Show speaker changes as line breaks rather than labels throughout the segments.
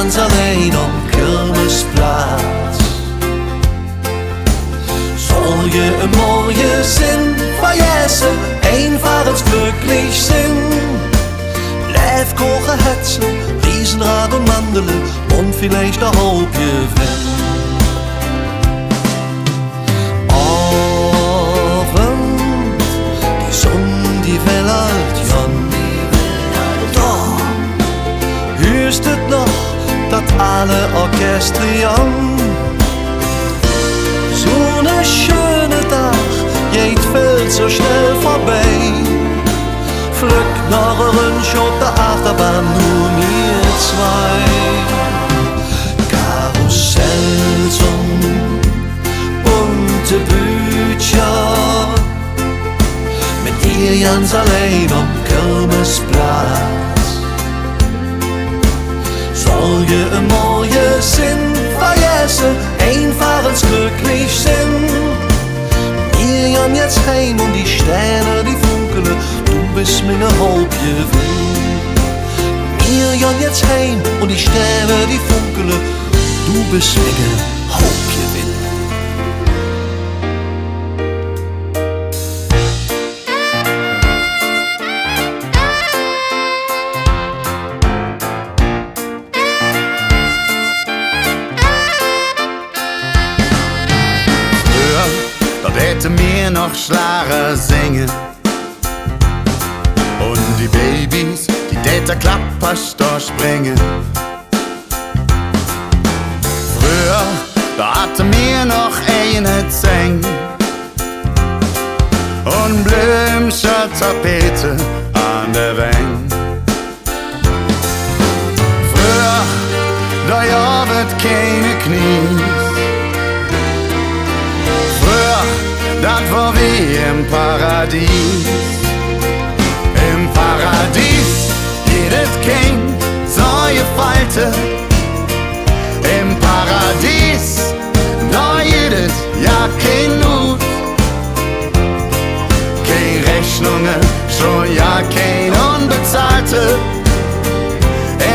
ganz allein am Kirmesplatz. Sorge im Morgen sind vergessen, einfach ins glücklich sind. Live kochen, hetzen, Riesenrad und Mandele und vielleicht ein Hauptgewinn. Abend, die Sonne, die wellert jan. Da hörst du noch, dat alle Orchester jan. So ne schöne Tag geht viel so schnell vorbei. Flück nach Rünsch auf der Achterbahn, nur mir zwei. Karussellsong, bunte Bücher, mit dir ganz allein am Kirmesplatz. Sorge im Morgen sind vergessen, einfach ins glücklich sind. Wir gehen jetzt heim und die Sterne, die funkeln, du bist meine Hauptgewinn. Wir gehen jetzt heim und die Sterne, die funkeln, du bist meine Hauptgewinn.
Hätte mir noch Schlager singen und die Babys, die täter Klappers durchspringen. Früher, da hatte mir noch eine Zeng und blümscher Tapete an der Wand. Früher, da ja wird keine Knie. Das war wie im Paradies. Im Paradies, jedes Kind sah Falte. Im Paradies, da jedes Jahr kein Not. Kein Rechnungen, schon ja kein Unbezahlte.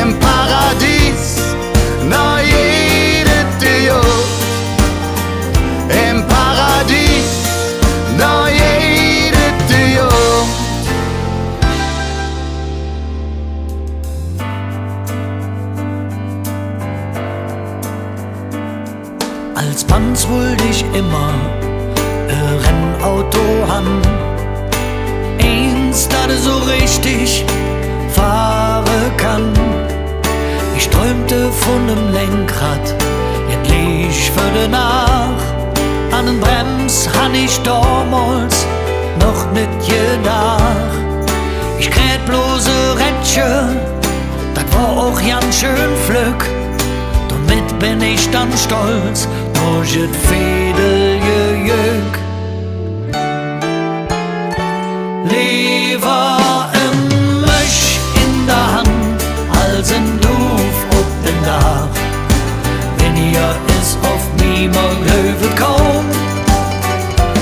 Im Paradies, da jedes Jahr. Im Paradies, da jedes Jahr.
Als Panz wollte ich immer ein Rennauto haben. Eins, das so richtig fahren kann. Ich träumte von nem Lenkrad, jetzt lieg ich für den nach. An den Brems han ich damals noch nicht gedacht. Ich krieg bloße Rädchen, das war auch ganz schön flück. Damit bin ich dann stolz durch das Fädelgejück. Lieber ein Mösch in der Hand als ein Duf auf dem Dach. Wenn ihr es auf mich mal löwet kaum,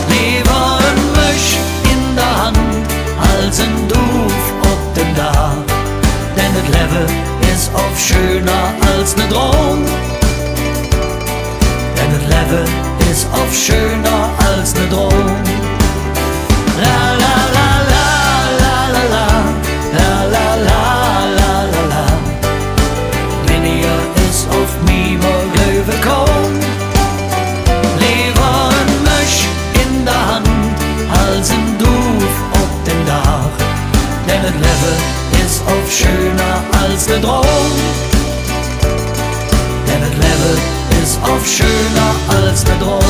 lieber ein Mösch in der Hand als ein Duf auf dem Dach. Denn das Leben ist oft schöner als ne Traum. Denn das Leben ist oft schöner als ne Traum. La la la la la la la la la la la la. Wenn ihr es auf mich mal löwet kaum, lieber ein Mösch in der Hand als ein Duf auf dem Dach. Denn das Leben ist oft schöner als ne Traum. Denn das Leben ist oft schöner als ne Traum.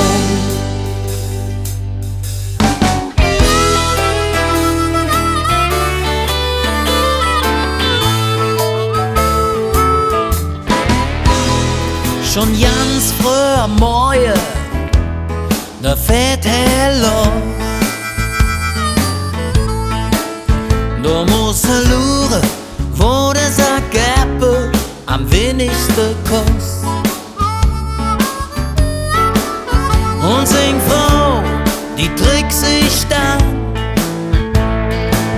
Schon ganz früh am Morgen, da fährt hell los. Du musst schauen, wo der Sackgäppe am wenigsten kostet. Und sing froh, die Tricks ich dann,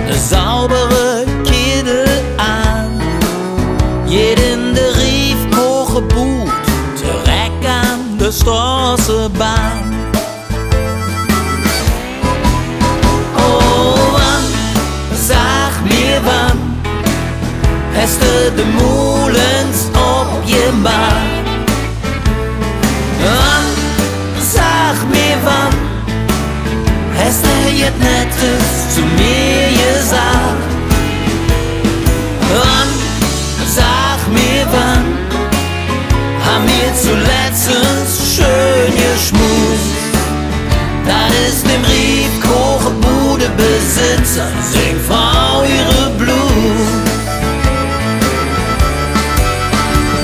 ne saubere Kittel an. Jeden der rief de Molens opgemacht. Und sag mir wann, hast du jetzt Nettes zu mir gesagt? Und sag mir wann, haben wir zuletzt schön geschmust? Das ist dem Riefkochbude-Besitzer, singt Frau ihre Blues.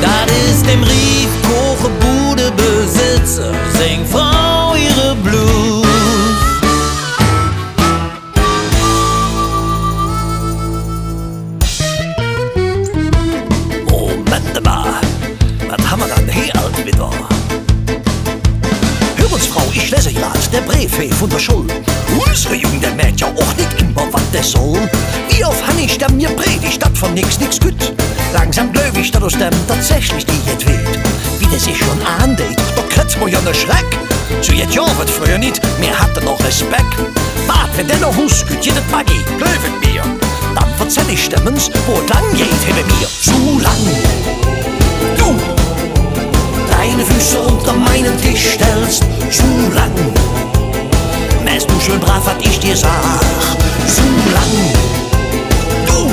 Das ist dem Riefkochbude-Besitzer, singt Frau ihre Blues. Moment mal, was haben wir dann hier alt wieder? Hör uns, Frau, ich lese grad der Brief von der Schule. Unsere Jugend, der merkt ja auch nicht immer, was der soll. Wie oft han ich der mir predigt, dat von nix gut. Langsam glaub ich, dass aus dem tatsächlich die jetzt weht. Wie der sich schon andeht, da kriegt's mir ja ne Schreck. So jetzt ja wird früher nicht, mir hatte noch Respekt. Wart, wenn der noch Hus gut jedet Magie, glaubt mir. Dann verzähl ich Stemmens, wo es lang geht hinter mir. So lang, du deine Füße unter meinen Tisch stellst, so lang. Wärst du schön brav, was ich dir sag, so lang. Du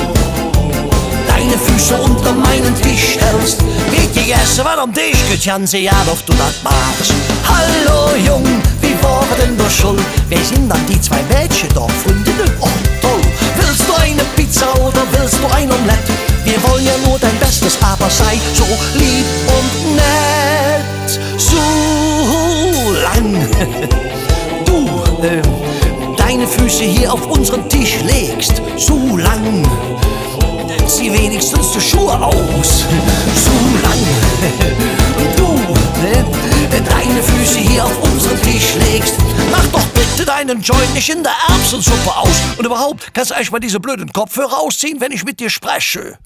deine Füße unter meinen Tisch stellst, geht die Gäste, was am Tisch geht, ganze Jahr, ob du das magst. Hallo Jung, wie war denn der Schuld? Wer sind dann die zwei Mädchen da, Freundinnen? Oh toll, willst du eine Pizza oder willst du ein Omelette? Wir wollen ja nur dein Bestes, aber sei so lieb und nett. So lang du deine Füße hier auf unseren Tisch legst, so lang. Zieh wenigstens die Schuhe aus, so lang du deine Füße hier auf unseren Tisch legst. Mach doch bitte deinen Joint nicht in der Erbsensuppe aus. Und überhaupt, kannst du eigentlich mal diese blöden Kopfhörer ausziehen, wenn ich mit dir spreche?